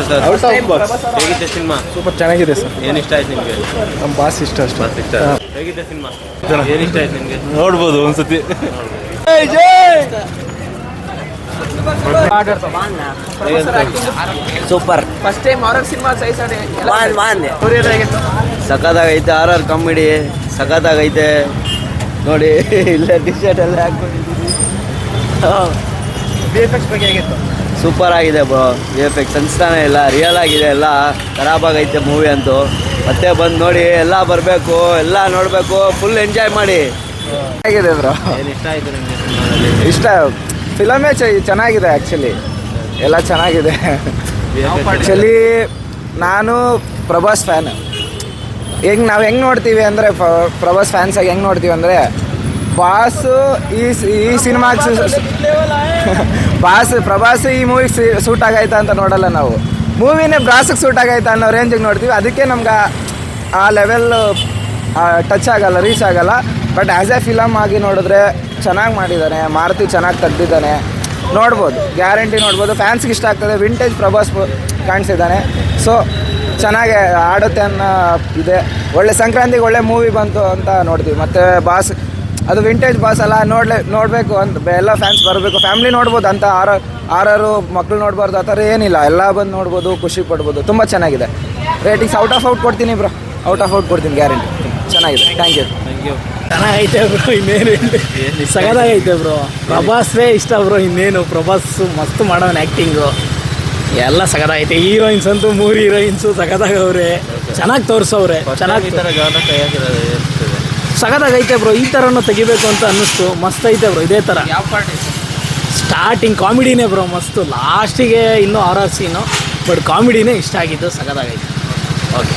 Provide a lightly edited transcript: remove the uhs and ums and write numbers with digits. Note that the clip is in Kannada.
Sir out of box. ಹೇಗಿದೆ ಸಿನಿಮಾ? ಸೂಪರ್ ಚೆನ್ನಾಗಿದೆ ಸರ್. ಏನು ಇಷ್ಟ ಆಯ್ತು ನಿಮಗೆ? ನಮ್ಮ ಬಾಸ್ ಇಷ್ಟ ಅಷ್ಟೇ. ಮಸ್ತ್ ಇಷ್ಟ. ಹೇಗಿದೆ ಸಿನಿಮಾ? ಏನು ಇಷ್ಟ ಆಯ್ತು ನಿಮಗೆ? ನೋಡ್ಬೋದು ಒಂದ್ಸತಿ. Super. First time horror cinema ಸಖತ್ತಾಗೈತೆ. ಆರ್ ಕಾಮಿಡಿ ಸಖತ್ತಾಗೈತೆ ನೋಡಿ. ಇಲ್ಲೇ ಟಿ ಶರ್ಟ್ ಎಲ್ಲ ಹಾಕೊಂಡಿದ್ದೀವಿ. ಸೂಪರ್ ಆಗಿದೆ ಬ್ರೋ. ವಿ ಎಫ್ ಎಕ್ಸ್ ಅನ್ಸ್ತಾನೆ ಇಲ್ಲ, ರಿಯಲ್ ಆಗಿದೆ. ಎಲ್ಲ ಖರಾಬ್ ಆಗೈತೆ ಮೂವಿ ಅಂತೂ. ಮತ್ತೆ ಬಂದು ನೋಡಿ, ಎಲ್ಲ ಬರಬೇಕು, ಎಲ್ಲ ನೋಡಬೇಕು, ಫುಲ್ ಎಂಜಾಯ್ ಮಾಡಿ. ಹೇಗಿದೆ ಬ್ರೋ? ಏನು ಇಷ್ಟ ಆಯ್ತು ನಿಮಗೆ ಸಿನಿಮಾದಲ್ಲಿ? ಇಷ್ಟ. ಫಿಲಮೇ ಚೆನ್ನಾಗಿದೆ ಆ್ಯಕ್ಚುಲಿ. ಎಲ್ಲ ಚೆನ್ನಾಗಿದೆ ಆ್ಯಕ್ಚುಲಿ. ನಾನು ಪ್ರಭಾಸ್ ಫ್ಯಾನ್. ನಾವು ಹೆಂಗೆ ನೋಡ್ತೀವಿ ಅಂದರೆ, ಪ್ರಭಾಸ್ ಫ್ಯಾನ್ಸಾಗಿ ಹೆಂಗೆ ನೋಡ್ತೀವಿ ಅಂದರೆ, ಬಾಸು ಈ ಸಿನಿಮಾಗೆ ಪ್ರಭಾಸ್ ಈ ಮೂವಿಗೆ ಸೂಟ್ ಆಗೈತಾ ಅಂತ ನೋಡಲ್ಲ ನಾವು. ಮೂವಿನೇ ಬ್ರಾಸಿಗೆ ಸೂಟ್ ಆಗೈತಾ ಅನ್ನೋ ರೇಂಜಿಗೆ ನೋಡ್ತೀವಿ. ಅದಕ್ಕೆ ನಮ್ಗೆ ಆ ಲೆವೆಲ್ ಟಚ್ ಆಗಲ್ಲ, ರೀಚ್ ಆಗಲ್ಲ. ಬಟ್ ಆ್ಯಸ್ ಎ ಫಿಲಮ್ ಆಗಿ ನೋಡಿದ್ರೆ ಚೆನ್ನಾಗಿ ಮಾಡಿದ್ದಾನೆ. ಮಾರುತಿ ಚೆನ್ನಾಗಿ ತೆಗ್ದಿದ್ದಾನೆ, ನೋಡ್ಬೋದು, ಗ್ಯಾರಂಟಿ ನೋಡ್ಬೋದು. ಫ್ಯಾನ್ಸ್ಗೆ ಇಷ್ಟ ಆಗ್ತದೆ. ವಿಂಟೇಜ್ ಪ್ರಭಾಸ್ ಕಾಣಿಸಿದ್ದಾನೆ. ಸೊ ಚೆನ್ನಾಗಿ ಆಡುತ್ತೆ ಅನ್ನೋ ಇದೆ. ಒಳ್ಳೆ ಸಂಕ್ರಾಂತಿಗೆ ಒಳ್ಳೆ ಮೂವಿ ಬಂತು ಅಂತ ನೋಡ್ತೀವಿ. ಮತ್ತು ಬಾಸ್ ಅದು ವಿಂಟೇಜ್ ಬಾಸ್ ಅಲ್ಲ, ನೋಡಬೇಕು ಅಂತ ಎಲ್ಲ ಫ್ಯಾನ್ಸ್ ಬರಬೇಕು. ಫ್ಯಾಮ್ಲಿ ನೋಡ್ಬೋದು ಅಂತ. ಆರಾರು ಮಕ್ಕಳು ನೋಡ್ಬಾರ್ದು ಆ ಥರ ಏನಿಲ್ಲ. ಎಲ್ಲ ಬಂದು ನೋಡ್ಬೋದು, ಖುಷಿ ಪಡ್ಬೋದು. ತುಂಬ ಚೆನ್ನಾಗಿದೆ. ರೇಟಿಂಗ್ಸ್ ಔಟ್ ಆಫ್ ಔಟ್ ಕೊಡ್ತೀನಿ ಬ್ರೋ. ಔಟ್ ಆಫ್ ಔಟ್ ಕೊಡ್ತೀನಿ, ಗ್ಯಾರಂಟಿ. ಚೆನ್ನಾಗಿದೆ. Thank you. ಚೆನ್ನಾಗೈತೆ ಬ್ರೋ. ಇನ್ನೇನು ಸಗದಾಗೈತೆ ಬ್ರೋ. ಪ್ರಭಾಸ್ವೇ ಇಷ್ಟ ಬ್ರೋ. ಇನ್ನೇನು ಪ್ರಭಾಸ್ ಮಸ್ತ್ ಮಾಡೋನ್ ಆ್ಯಕ್ಟಿಂಗು ಎಲ್ಲ ಸಗದಾಗೈತೆ. ಹೀರೋಯಿನ್ಸ್ ಅಂತೂ 3 ಹೀರೋಯಿನ್ಸು ಸಗದಾಗವ್ರೆ. ಚೆನ್ನಾಗಿ ತೋರಿಸವ್ರೆ. ಚೆನ್ನಾಗಿ ಸಗದಾಗೈತೆ ಬ್ರೋ. ಈ ಥರನೂ ತೆಗಿಬೇಕು ಅಂತ ಅನ್ನಿಸ್ತು. ಮಸ್ತ್ ಐತೆ ಬ್ರೋ. ಇದೇ ಥರ ಯಾವ ಪಾರ್ಟ್? ಸ್ಟಾರ್ಟಿಂಗ್ ಕಾಮಿಡಿನೇ ಬ್ರೋ ಮಸ್ತು. ಲಾಸ್ಟಿಗೆ ಇನ್ನೂ ಹಾರರ್ ಸೀನು. ಬಟ್ ಕಾಮಿಡಿನೇ ಇಷ್ಟ ಆಗಿದ್ದು. ಸಗದಾಗೈತೆ. ಓಕೆ.